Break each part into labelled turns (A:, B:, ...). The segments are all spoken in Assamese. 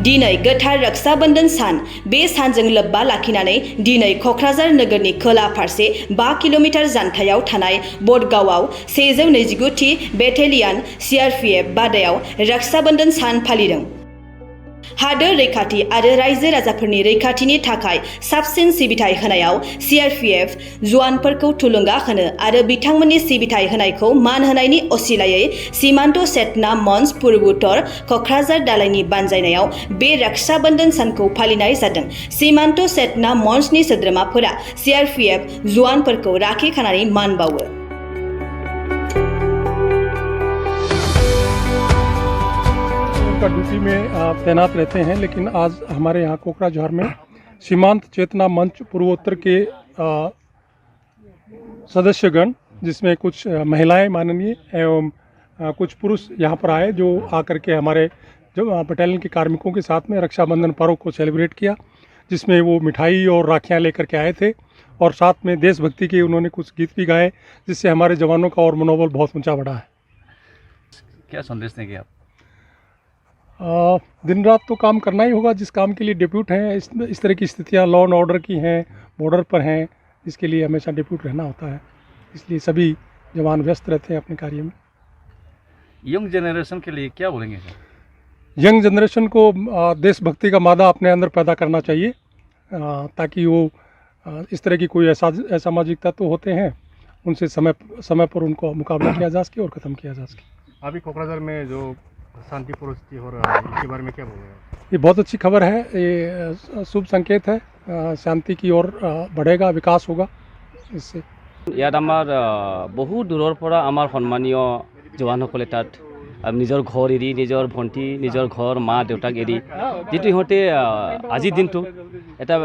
A: दिनै गोथार रक्षाबंधन सान बे सानजों लोब्बा लाखिनानै दिनै क'क्राझार नोगोरनि खोला फारसे 5 किल'मिटार जानथायाव थानाय बटगावआव 129थि बेटेलियन CRPF बादायाव रक्षाबंधन सान फालिदों। हादोर रैखाथि आरो रायजो राजाफोरनि रैखाथिनि थाखाय साबसिन सिबिथाय होनायाव CRPF जवानफोरखौ थुलुंगा होनो आरो बिथांमोननि सिबिथाय होनायखौ मान होनायनि असिलायै सीमान्त चेतना मंच पूर्वोत्तर क'क्राझार दालायनि बानजायनायाव बे रक्षाबंधन सानखौ फालिनाय जादों। सीमान्त चेतना मंचनि सोद्रोमाफोरा CRPF जवानफोरखौ राखि खानानै मान बावो।
B: का ड्यूटी में तैनात रहते हैं, लेकिन आज हमारे यहाँ कोकराझार में सीमांत चेतना मंच पूर्वोत्तर के सदस्यगण, जिसमें कुछ महिलाएं माननीय एवं कुछ पुरुष यहाँ पर आए, जो आकर के हमारे जो बटालियन के कार्मिकों के साथ में रक्षाबंधन पर्व को सेलिब्रेट किया, जिसमें वो मिठाई और राखियाँ लेकर के आए थे और साथ में देशभक्ति के उन्होंने कुछ गीत भी गाए, जिससे हमारे जवानों का और मनोबल बहुत ऊंचा बढ़ा है।
C: क्या संदेश देंगे आप?
B: दिन रात तो काम करना ही होगा, जिस काम के लिए डिप्यूट हैं। इस तरह की स्थितियाँ लॉ एंड ऑर्डर की हैं, बॉर्डर पर हैं, इसके लिए हमेशा डिप्यूट रहना होता है, इसलिए सभी जवान व्यस्त रहते हैं अपने कार्य में।
C: यंग जनरेशन के लिए क्या बोलेंगे सर?
B: यंग जनरेशन को देशभक्ति का मादा अपने अंदर पैदा करना चाहिए, ताकि वो इस तरह की कोई असामाजिक तत्व होते हैं, उनसे समय पर उनको मुकाबला किया जा सके और ख़त्म किया जा सके।
D: अभी कोकराझार में जो शांतिपूर्ण स्थिति हो रहा है, इसके बारे में क्या बोलेंगे?
B: ये बहुत अच्छी खबर है, ये शुभ संकेत है, शांति की ओर बढ़ेगा, विकास होगा इससे।
E: ইয়াত আমাৰ বহু দূৰৰ পৰা আমাৰ সন্মানীয় জোৱানসকলে তাত নিজৰ ঘৰ এৰি, নিজৰ ভণ্টি, নিজৰ ঘৰ মা দেউতাক এৰি, যিটো ইহঁতে আজিৰ দিনটো এটা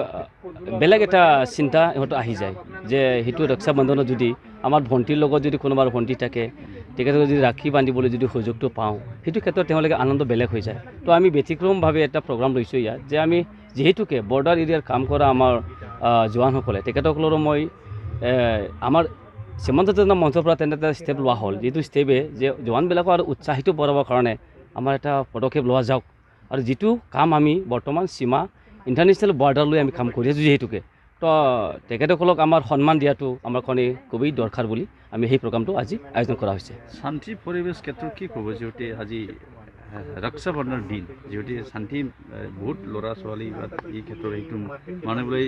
E: বেলেগ এটা চিন্তা ইহঁত আহি যায় যে সেইটো ৰক্ষাবন্ধনত যদি আমাৰ ভণ্টিৰ লগত যদি কোনোবাৰ ভণ্টি থাকে, তেখেতক যদি ৰাখি বান্ধিবলৈ যদি সুযোগটো পাওঁ, সেইটো ক্ষেত্ৰত তেওঁলোকে আনন্দ বেলেগ হৈ যায়। তো আমি ব্যতিক্ৰমভাৱে এটা প্ৰগ্ৰাম লৈছোঁ ইয়াত, যে আমি যিহেতুকে বৰ্ডাৰ এৰিয়াৰ কাম কৰা আমাৰ জোৱানসকলে, তেখেতসকলৰো মই আমাৰ সীমান্ত চেতনা মঞ্চৰ পৰা তেনে এটা ষ্টেপ লোৱা হ'ল, যিটো ষ্টেপে যে জোৱানবিলাকক আৰু উৎসাহিত কৰাবৰ কাৰণে আমাৰ এটা পদক্ষেপ লোৱা যাওক। আৰু যিটো কাম আমি বৰ্তমান সীমা ইণ্টাৰনেশ্যনেল বৰ্ডাৰলৈ আমি কাম কৰি আছোঁ যিহেতুকে, তো তেখেতসকলক আমাৰ সন্মান দিয়াটো আমাৰ কাৰণে খুবেই দৰকাৰ বুলি আমি সেই প্ৰগ্ৰামটো আজি আয়োজন কৰা হৈছে।
C: শান্তি পৰিৱেশ ক্ষেত্ৰত কি ক'ব, যিহেতু আজি ৰক্ষাবন্ধনৰ দিন, যিহেতু শান্তি বহুত ল'ৰা ছোৱালী বা এই ক্ষেত্ৰত এইটো মানিবলৈ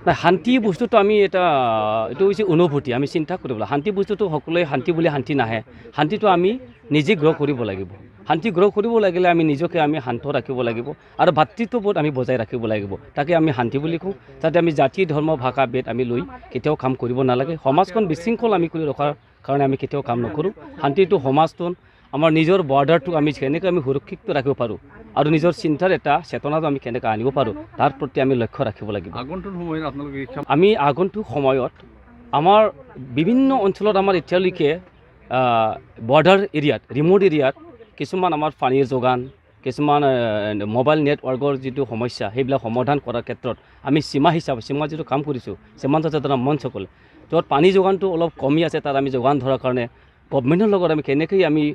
E: নাই, শান্তি বস্তুটো আমি এইটো হৈছে অনুভূতি, আমি চিন্তা কৰিব লাগিব। শান্তি বস্তুটো সকলোৱে শান্তি বুলি শান্তি নাহে, শান্তিটো আমি নিজে গ্ৰহ কৰিব লাগিব। শান্তি গ্ৰহ কৰিব লাগিলে আমি নিজকে আমি শান্ত ৰাখিব লাগিব আৰু ভাতৃত্ববোধ আমি বজাই ৰাখিব লাগিব, তাকে আমি শান্তি বুলি কওঁ। যাতে আমি জাতি ধৰ্ম ভাষা ভেদ আমি লৈ কেতিয়াও কাম কৰিব নালাগে, সমাজখন বিশৃংখল আমি কৰি ৰখাৰ কাৰণে আমি কেতিয়াও কাম নকৰোঁ। শান্তিটো সমাজটো আমাৰ নিজৰ বৰ্ডাৰটো আমি কেনেকৈ আমি সুৰক্ষিত ৰাখিব পাৰোঁ আৰু নিজৰ চিন্তাৰ এটা চেতনাটো আমি কেনেকৈ আনিব পাৰোঁ, তাৰ প্ৰতি আমি লক্ষ্য ৰাখিব লাগিব।
C: আগন্তুক সময়ত আপোনালোকে
E: আমি আগন্তুক সময়ত আমাৰ বিভিন্ন অঞ্চলত আমাৰ এতিয়ালৈকে বৰ্ডাৰ এৰিয়াত, ৰিম'ট এৰিয়াত কিছুমান আমাৰ পানীৰ যোগান, কিছুমান মোবাইল নেটৱৰ্কৰ যিটো সমস্যা, সেইবিলাক সমাধান কৰাৰ ক্ষেত্ৰত আমি সীমা যিটো কাম কৰিছোঁ সীমান্ত চেতনা মঞ্চসকলে, য'ত পানী যোগানটো অলপ কমি আছে, তাত আমি যোগান ধৰাৰ কাৰণে গভমেণ্টৰ লগত আমি কেনেকৈ আমি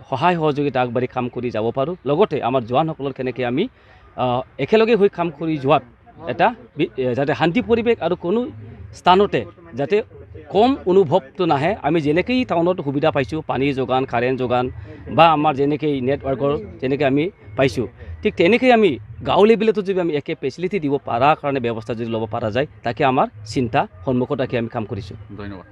E: সহায় সহযোগিতা আগবাঢ়ি কাম কৰি যাব পাৰোঁ, লগতে আমাৰ জোৱানসকলৰ কেনেকৈ আমি একেলগে হৈ কাম কৰি যোৱাত এটা যাতে শান্তি পৰিৱেশ আৰু কোনো স্থানতে যাতে কম অনুভৱটো নাহে। আমি যেনেকৈ টাউনত সুবিধা পাইছোঁ, পানীৰ যোগান, কাৰেণ্ট যোগান বা আমাৰ যেনেকৈ নেটৱৰ্কৰ যেনেকৈ আমি পাইছোঁ, ঠিক তেনেকৈ আমি গাঁও লেভেলতো যদি আমি একে ফেচিলিটি দিব পৰাৰ কাৰণে ব্যৱস্থা যদি ল'ব পৰা যায়, তাকে আমাৰ চিন্তা সন্মুখত ৰাখি আমি কাম কৰিছোঁ।
C: ধন্যবাদ।